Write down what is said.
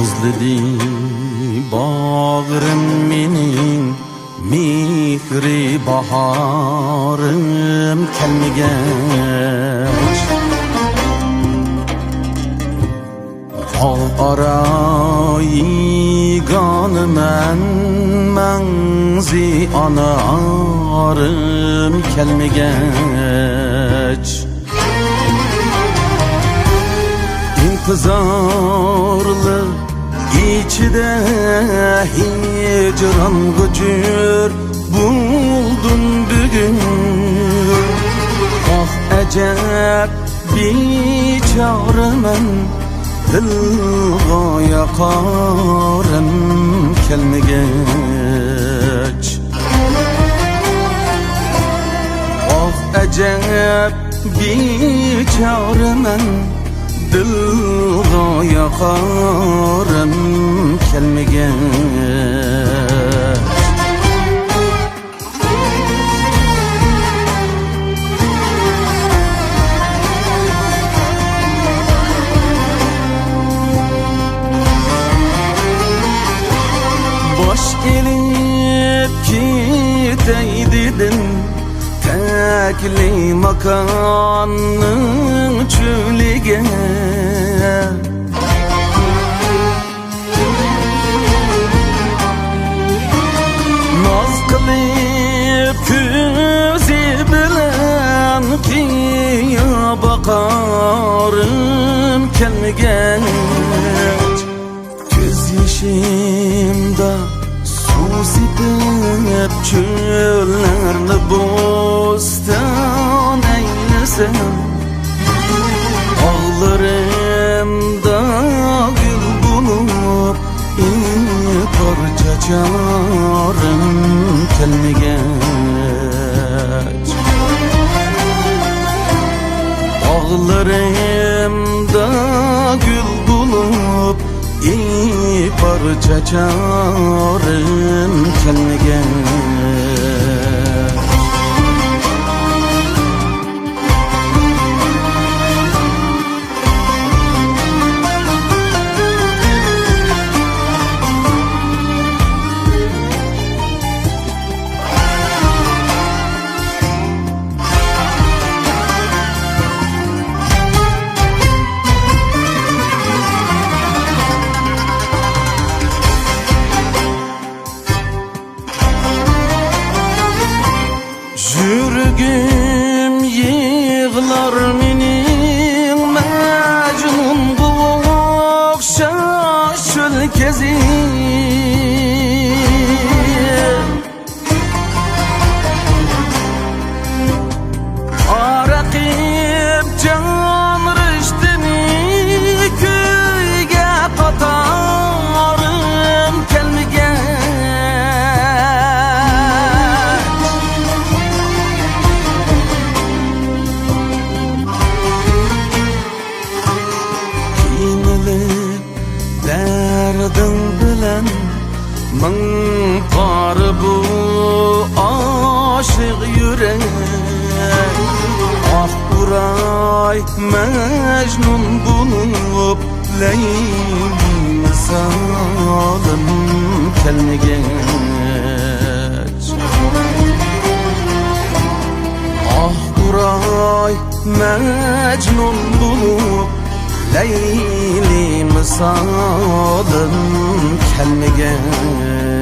Özledi bağrım menin mihri baharım kelmegech Al arayı ganımen menzi anarım kelmegech İntizarlı içide hicran gücür buldum bugün Ah ecep biçaremen dilga yakarım kelmegech Ah ecep biçaremen dilga yakarım kelmegech Baş elip kitey dedin tekli makanın çölige Naz kılıp küzi bilen kiya bakarım kelmegech Göz yaşımda su sipip çöllerini bostan eylesem Ağlarımda gül bulup parça çağırım kelmegech Ağlarımda gül bulup parça çağırım kelmegech Yürgüm yığlar menin mecnun bulup şaşıl kezi Arakip can rüştini köyge katarım kelmegech Derdin bilen min par bu aşık yürek Ah buray mecnun bulup Leyli misalım kelmegech Ah buray mecnun bulup Leyli misalım kelmegech